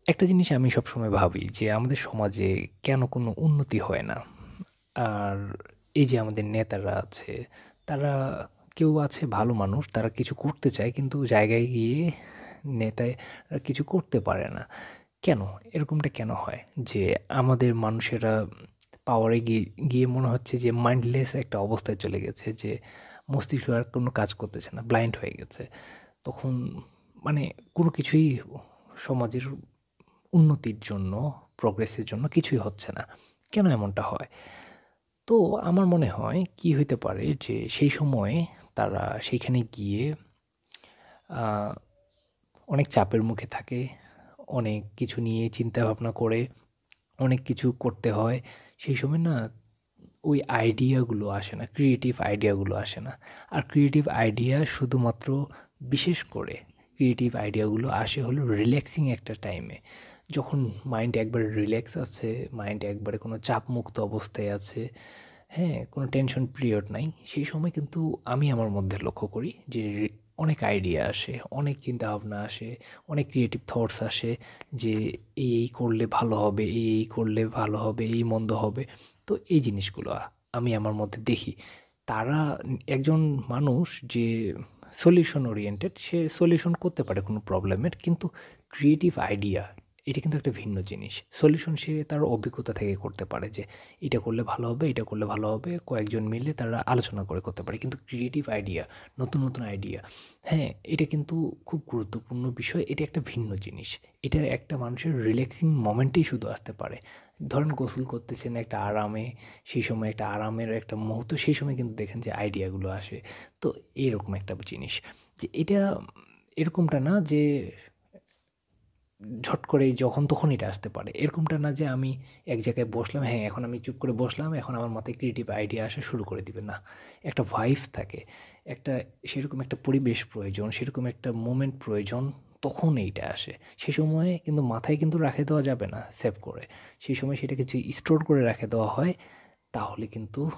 একটা জিনিস আমি সবসময় ভাবি যে আমাদের সমাজে কেন কোনো উন্নতি হয় না? আর এই যে আমাদের নেতারা আছে, তারা কেউ আছে ভালো মানুষ, তারা কিছু করতে চায় কিন্তু জায়গায় গিয়ে নেতায় কিছু করতে পারে না। কেন? এরকমটা কেন হয়? যে আমাদের মানুষেরা পাওয়ারে গিয়ে গিয়ে মনে হচ্ছে যে মাইন্ডলেস একটা অবস্থায় চলে গেছে যে মস্তিষ্ক আর কোনো কাজ করতেছে না, ব্লাইন্ড হয়ে গেছে। তখন মানে কোনো কিছুই সমাজের উন্নতির জন্য, প্রোগ্রেসের জন্য কিছুই হচ্ছে না। কেন এমনটা হয়? তো আমার মনে হয় কি হইতে পারে যে সেই সময়ে তারা সেইখানে গিয়ে আ অনেক চাপের মুখে থাকে, অনেক কিছু নিয়ে চিন্তাভাবনা করে, অনেক কিছু করতে হয়। সেই সময় না ওই আইডিয়াগুলো আসে না, ক্রিয়েটিভ আইডিয়াগুলো আসে না। আর ক্রিয়েটিভ আইডিয়া শুধুমাত্র বিশেষ করে ক্রিয়েটিভ আইডিয়াগুলো আসে হলো রিল্যাক্সিং একটা টাইমে। যখন মাইন্ড একবারে রিল্যাক্স আছে, মাইন্ড একবারে কোনো চাপমুক্ত অবস্থায় আছে, হ্যাঁ? কোনো টেনশন পিরিয়ড নাই। সেই সময় কিন্তু আমি আমার মধ্যে লক্ষ্য করি যে অনেক আইডিয়া আসে, অনেক চিন্তাভাবনা আসে, অনেক ক্রিয়েটিভ থটস আসে যে এই করলে ভালো হবে, এই করলে ভালো হবে, এই মন্দ হবে। তো এই জিনিসগুলো আমি আমার মধ্যে দেখি। তারা একজন মানুষ যে সলিউশন ওরিয়েন্টেড সে সলিউশন করতে পারে কোনো প্রবলেমের। কিন্তু ক্রিয়েটিভ আইডিয়া এটা কিন্তু একটা ভিন্ন জিনিস। সলিউশন সে তার অভিজ্ঞতা থেকে করতে পারে যে এটা করলে ভালো হবে, এটা করলে ভালো হবে। কয়েকজন মিলে তারা আলোচনা করে করতে পারে। কিন্তু ক্রিয়েটিভ আইডিয়া, নতুন, নতুন আইডিয়া, হ্যাঁ? এটা কিন্তু খুব গুরুত্বপূর্ণ বিষয়। এটা একটা ভিন্ন জিনিস। এটা একটা মানুষের রিল্যাক্সিং মোমেন্টেই শুধু আসতে পারে। ধরেন গোসল করতেছেন একটা আরামে, সেই সময় একটা আরামের একটা মুহূর্ত, সেই সময় কিন্তু দেখেন যে আইডিয়াগুলো আসে। তো এরকম একটা জিনিস। যে এটা এরকমটা না যে ঝট করেই যখন তখন এটা আসতে পারে। এরকমটা না যে আমি এক জায়গায় বসলাম, হ্যাঁ, এখন আমি চুপ করে বসলাম, এখন আমার মাথায় ক্রিয়েটিভ আইডিয়া আসা শুরু করে দিবে। না, একটা ভাইব থাকে। একটা সেরকম একটা পরিবেশ প্রয়োজন, সেরকম একটা মোমেন্ট প্রয়োজন, তখন এইটা আসে। সে সময়ে কিন্তু মাথায় কিন্তু রাখে দেওয়া যাবে না সেভ করে। সেই সময় সেটাকে যদি স্টোর করে রেখে দেওয়া হয়, তাহলে কিন্তু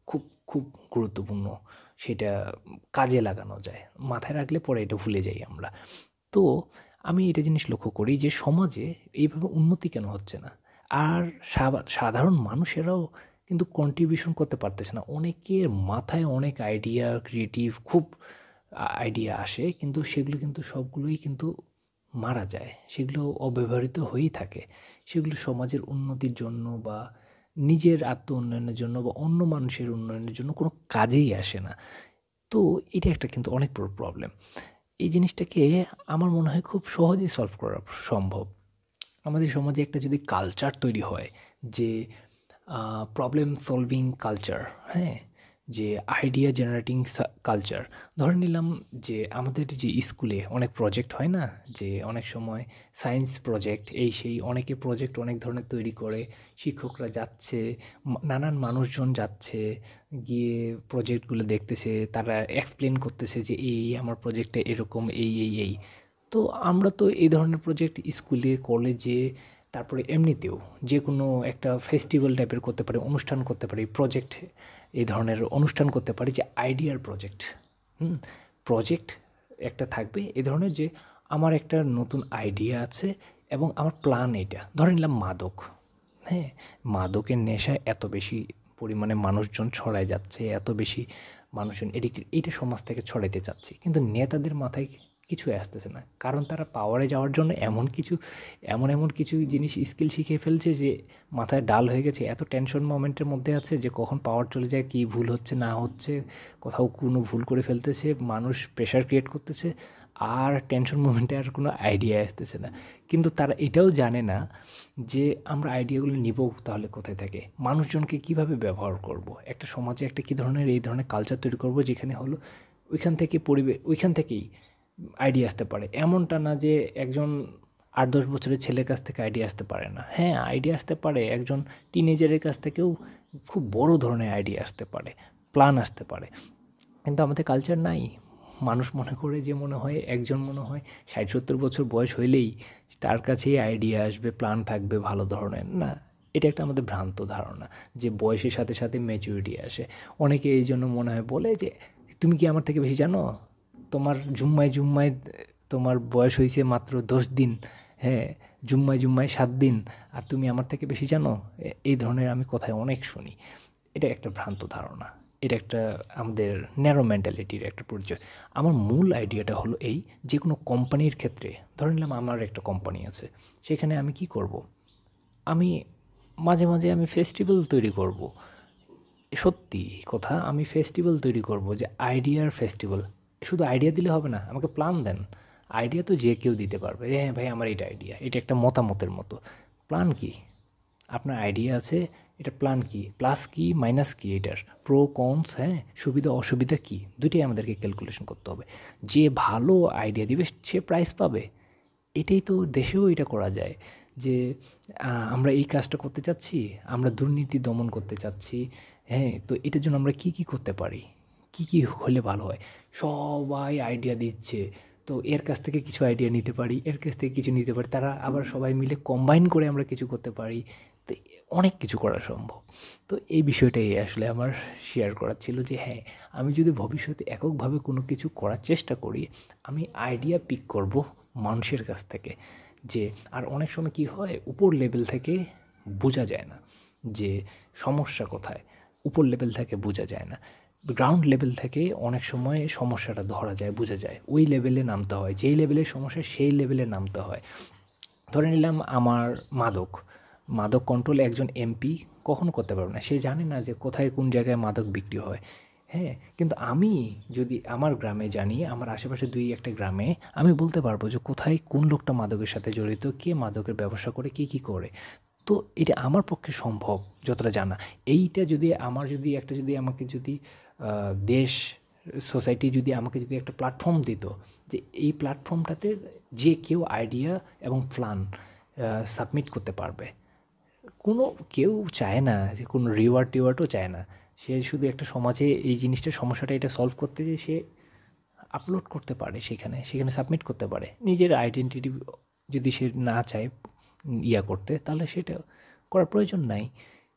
খুব, খুব গুরুত্বপূর্ণ সেটা কাজে লাগানো যায়। মাথায় রাখলে পরে এটা ভুলে যাই আমরা। তো আমি এটা জিনিস লক্ষ্য করি যে সমাজে এইভাবে উন্নতি কেন হচ্ছে না? আর সাধারণ মানুষেরাও কিন্তু কন্ট্রিবিউশন করতে পারতেছে না। অনেকের মাথায় অনেক আইডিয়া, ক্রিয়েটিভ খুব আইডিয়া আসে কিন্তু সেগুলো কিন্তু সবগুলোই কিন্তু মারা যায়। সেগুলো অব্যবহৃত হয়েই থাকে। সেগুলো সমাজের উন্নতির জন্য বা নিজের আত্ম উন্নয়নের জন্য বা অন্য মানুষের উন্নয়নের জন্য কোনো কাজেই আসে না। তো এটা একটা কিন্তু অনেক বড় প্রবলেম। এই জিনিসটাকে আমার মনে হয় খুব সহজেই সলভ করা সম্ভব। আমাদের সমাজে একটা যদি কালচার তৈরি হয় যে প্রবলেম সলভিং কালচার, হ্যাঁ? যে আইডিয়া জেনারেটিং কালচার। ধরে নিলাম যে আমাদের যে স্কুলে অনেক প্রজেক্ট হয় না? যে অনেক সময় সায়েন্স প্রজেক্ট এই সেই অনেকে প্রজেক্ট অনেক ধরনের তৈরি করে। শিক্ষকরা যাচ্ছে, নানান মানুষজন যাচ্ছে, গিয়ে প্রজেক্টগুলো দেখতেছে, তারা এক্সপ্লেন করতেছে যে এই আমার প্রজেক্টে এরকম এই। তো আমরা তো এই ধরনের প্রজেক্ট স্কুলে, কলেজে, তারপরে এমনিতেও যেকোনো একটা ফেস্টিভ্যাল টাইপের করতে পারি, অনুষ্ঠান করতে পারি, প্রজেক্ট এই ধরনের অনুষ্ঠান করতে পারি যে আইডিয়ার প্রজেক্ট। হুম? প্রজেক্ট একটা থাকবে এ ধরনের যে আমার একটা নতুন আইডিয়া আছে এবং আমার প্ল্যান এইটা। ধরে নিলাম মাদক। হ্যাঁ? মাদকের নেশায় এত বেশি পরিমাণে মানুষজন ছড়ায় যাচ্ছে, এত বেশি মানুষজন এডিক্টেড, এইটা সমাজ থেকে ছড়াইতে চাচ্ছি। কিন্তু নেতাদের মাথায় কিছুই আসতেছে না। কারণ তারা পাওয়ারে যাওয়ার জন্য এমন কিছু জিনিস স্কিল শিখে ফেলছে যে মাথায় ডাল হয়ে গেছে। এত টেনশন মোমেন্টের মধ্যে আছে যে কখন পাওয়ার চলে যায়, কী ভুল হচ্ছে না হচ্ছে, কোথাও কোনো ভুল করে ফেলতেছে, মানুষ প্রেশার ক্রিয়েট করতেছে, আর টেনশন মোমেন্টে আর কোনো আইডিয়া আসতেছে না। কিন্তু তারা এটাও জানে না যে আমরা আইডিয়াগুলো নিবো তাহলে কোথায় থেকে? মানুষজনকে কিভাবে ব্যবহার করব? একটা সমাজে একটা কী ধরনের এই ধরনের কালচার তৈরি করব যেখানে হলো ওইখান থেকেই আইডিয়া আসতে পারে। এমনটা না যে একজন ৮-১০ বছরের ছেলের কাছ থেকে আইডিয়া আসতে পারে না। হ্যাঁ, আইডিয়া আসতে পারে। একজন টিনেজারের কাছ থেকেও খুব বড় ধরনের আইডিয়া আসতে পারে, প্ল্যান আসতে পারে। কিন্তু আমাদের কালচার নাই। মানুষ মনে করে যে মনে হয় একজন মনে হয় ৬০-৭০ বছর বয়স হইলেই তার কাছেই আইডিয়া আসবে, প্ল্যান থাকবে ভালো ধরনের। না, এটা একটা আমাদের ভ্রান্ত ধারণা যে বয়সের সাথে, সাথে ম্যাচুরিটি আসে। অনেকে এইজন্য মনে হয় বলে যে, "তুমি কি আমার থেকে বেশি জানো? তোমার জুম্মায় তোমার বয়স হইছে মাত্র ১০ দিন। হ্যাঁ, জুম্মায় 7 দিন আর তুমি আমার থেকে বেশি জানো, এই ধরনের আমি কথায় অনেক শুনি। এটা একটা ভ্রান্ত ধারণা, এটা একটা আমাদের ন্যারো মেন্টালিটির একটা পরিচয়। আমার মূল আইডিয়াটা হলো এই, যে কোনো কোম্পানির ক্ষেত্রে ধরে নিলাম আমার একটা কোম্পানি আছে, সেখানে আমি কি করব, আমি মাঝে মাঝে আমি ফেস্টিভ্যাল তৈরি করব। সত্যি কথা, আমি ফেস্টিভ্যাল তৈরি করব, যে আইডিয়ার ফেস্টিভ্যাল। শুধু আইডিয়া দিলে হবে না, আমাকে প্ল্যান দেন। আইডিয়া তো যে কেউ দিতে পারবে, হ্যাঁ ভাই আমার এটা আইডিয়া, এটা একটা মতামতের মতো। প্ল্যান কি? আপনার আইডিয়া আছে, এটা প্ল্যান কি, প্লাস কি মাইনাস কি, এটার প্রো কনস, হ্যাঁ সুবিধা অসুবিধা কি, দুইটাই আমাদেরকে ক্যালকুলেশন করতে হবে। যে ভালো আইডিয়া দিবে সে প্রাইজ পাবে। এটাই তো দেশেও এটা করা যায়, যে আমরা এই কাজটা করতে চাচ্ছি, আমরা দুর্নীতি দমন করতে চাচ্ছি, হ্যাঁ তো এটার জন্য আমরা কি করতে পারি, কি হলে ভালো হয়। সবাই আইডিয়া দিচ্ছে, তো এর কাছ থেকে কিছু আইডিয়া নিতে পারি, এর কাছ থেকে কিছু নিতে পারি, তারা আবার সবাই মিলে কম্বাইন করে আমরা কিছু করতে পারি। তো অনেক কিছু করা সম্ভব। তো এই বিষয়টাই আসলে আমার শেয়ার করার ছিল, যে হ্যাঁ আমি যদি ভবিষ্যতে এককভাবে কোনো কিছু করার চেষ্টা করি, আমি আইডিয়া পিক করব মানুষের কাছ থেকে। যে আর অনেক সময় কি হয়, উপর লেভেল থেকে বোঝা যায় না যে সমস্যা কোথায়, উপর লেভেল থেকে বোঝা যায় না। গ্রাউন্ড লেভেল থেকে অনেক সময় সমস্যাটা ধরা যায়, বোঝা যায়, ওই লেভেলে নামতে হয়, যেই লেভেলের সমস্যা সেই লেভেলে নামতে হয়। ধরে নিলাম আমার মাদক, মাদক কন্ট্রোল একজন এমপি কখনো করতে পারবে না, সে জানে না যে কোথায় কোন জায়গায় মাদক বিক্রি হয়। হ্যাঁ, কিন্তু আমি যদি আমার গ্রামে জানি, আমার আশেপাশে 2-1টা গ্রামে আমি বলতে পারবো যে কোথায় কোন লোকটা মাদকের সাথে জড়িত, কে মাদকের ব্যবসা করে, কে কী করে। তো এটা আমার পক্ষে সম্ভব যতটা জানা। এইটা যদি আমার যদি একটা যদি আমাকে যদি দেশ সোসাইটি যদি আমাকে যদি একটা প্ল্যাটফর্ম দিত, যে এই প্ল্যাটফর্মটাতে যে কেউ আইডিয়া এবং প্ল্যান সাবমিট করতে পারবে। কোনো কেউ চায় না যে কোনো রিওয়ার্ডও চায় না। সে শুধু একটা সমাজে এই জিনিসটা সমস্যাটা এটা সলভ করতে, যে সে আপলোড করতে পারে, সেখানে সাবমিট করতে পারে। নিজের আইডেন্টিটি যদি সে না চায় করতে, তাহলে সেটা করার প্রয়োজন নাই।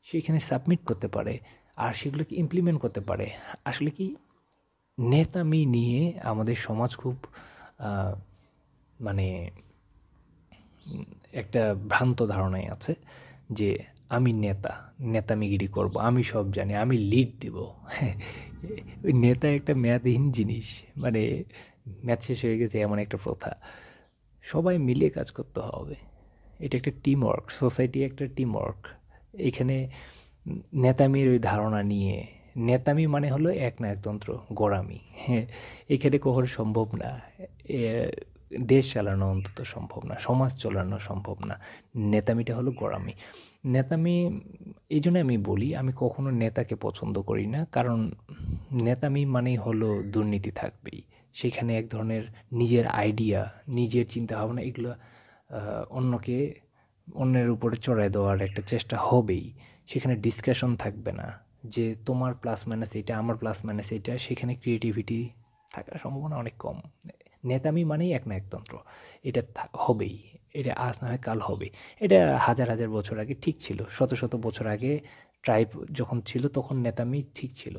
সেখানে সাবমিট করতে পারে আর সেগুলোকে ইমপ্লিমেন্ট করতে পারে। আসলে কি, নেতামি নিয়ে আমাদের সমাজ খুব মানে একটা ভ্রান্ত ধারণাই আছে, যে আমি নেতামিগিরি করব, আমি সব জানি, আমি লিড দিব। ওই নেতা একটা মেয়াদহীন জিনিস, মানে মেয়াদ শেষ হয়ে গেছে এমন একটা প্রথা। সবাই মিলে কাজ করতে হবে, এটা একটা টিম ওয়ার্ক, সোসাইটি একটা টিম ওয়ার্ক। এখানে নেতামির ওই ধারণা নিয়ে, নেতামি মানে হলো একনায়কতন্ত্র, গোঁড়ামি। হ্যাঁ, এখানে কখনো সম্ভব না। এ, দেশ চালানো অন্তত সম্ভব না, সমাজ চালানো সম্ভব না। নেতামিটা হলো গোঁড়ামি। নেতামি, এই জন্য আমি বলি আমি কখনো নেতাকে পছন্দ করি না, কারণ নেতামি মানেই হলো দুর্নীতি থাকবেই সেখানে, এক ধরনের নিজের আইডিয়া, নিজের চিন্তাভাবনা এগুলো অন্যকে, অন্যের উপরে চড়াই দেওয়ার একটা চেষ্টা হবেই। সেখানে ডিসকাশন থাকবে না, যে তোমার প্লাস মাইনাস এইটা, আমার প্লাস মাইনাস এইটা, সেখানে ক্রিয়েটিভিটি থাকার সম্ভাবনা অনেক কম। নেতামি মানেই একনায়কতন্ত্র, এটা হবেই, এটা আজ না হয় কাল হবে। এটা হাজার হাজার বছর আগে ঠিক ছিল, শত শত বছর আগে ট্রাইব যখন ছিল তখন নেতামি ঠিক ছিল।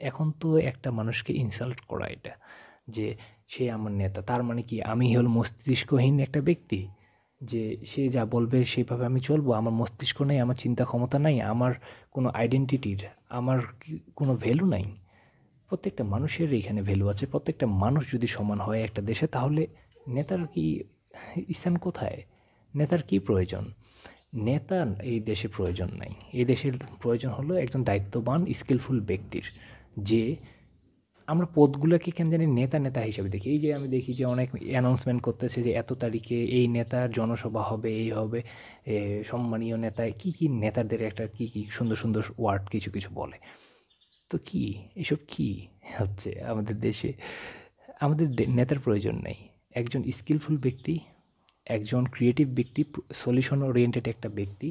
এখন তো একটা মানুষকে ইনসাল্ট করা এটা, যে সে আমার নেতা, তার মানে কি আমি হল মস্তিষ্কহীন একটা ব্যক্তি, যে সে যা বলবে সেভাবে আমি চলবো, আমার মস্তিষ্ক নেই, আমার চিন্তা ক্ষমতা নাই, আমার কোনো আইডেন্টিটির, আমার কোনো ভ্যালু নাই। প্রত্যেকটা মানুষের এখানে ভ্যালু আছে। প্রত্যেকটা মানুষ যদি সমান হয় একটা দেশে, তাহলে নেতার কি স্থান কোথায়? নেতার কি প্রয়োজন? নেতা এই দেশে প্রয়োজন নাই। এই দেশের প্রয়োজন হলো একজন দায়িত্ববান স্কিলফুল ব্যক্তির, যে আমরা পদগুলোকে কেন জানি নেতা হিসেবে দেখি। এই যে আমি দেখি যে অনেক অ্যানাউন্সমেন্ট করতেছে যে এত তারিখে এই নেতার জনসভা হবে, এই হবে, সম্মানীয় নেতা, কী নেতাদের একটা কী সুন্দর সুন্দর ওয়ার্ড কিছু বলে। তো কি এসব কি হচ্ছে আমাদের দেশে? আমাদের নেতার প্রয়োজন নেই। একজন স্কিলফুল ব্যক্তি, একজন ক্রিয়েটিভ ব্যক্তি, সলিউশন ওরিয়েন্টেড একটা ব্যক্তি,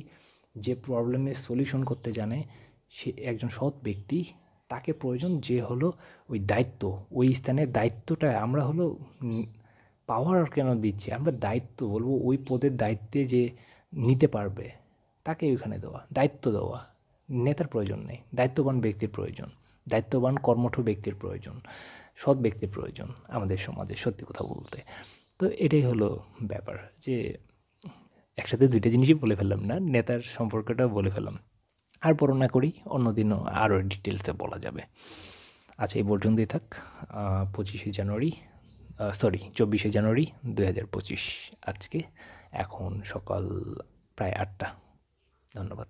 যে প্রবলেমের সলিউশন করতে জানে, সে একজন সৎ ব্যক্তি। তাকে প্রয়োজন, যে হলো ওই দায়িত্ব, ওই স্থানের দায়িত্বটা আমরা হলো পাওয়ার কেন দিচ্ছি, আমরা দায়িত্ব বলবো, ওই পদের দায়িত্বে যে নিতে পারবে তাকে ওইখানে দেওয়া, দায়িত্ব দেওয়া। নেতার প্রয়োজন নেই, দায়িত্ববান ব্যক্তির প্রয়োজন, দায়িত্ববান কর্মঠ ব্যক্তির প্রয়োজন, সৎ ব্যক্তির প্রয়োজন আমাদের সমাজে, সত্যি কথা বলতে। তো এটাই হলো ব্যাপার, যে একসাথে দুইটা জিনিসই বলে ফেললাম না, নেতার সম্পর্কটাও বলে ফেললাম। আর বড় না করি, অন্যদিনও আরও ডিটেলসে বলা যাবে। আচ্ছা, এই পর্যন্তই থাক। 24শে জানুয়ারি 2025 আজকে। এখন সকাল প্রায় 8টা। ধন্যবাদ।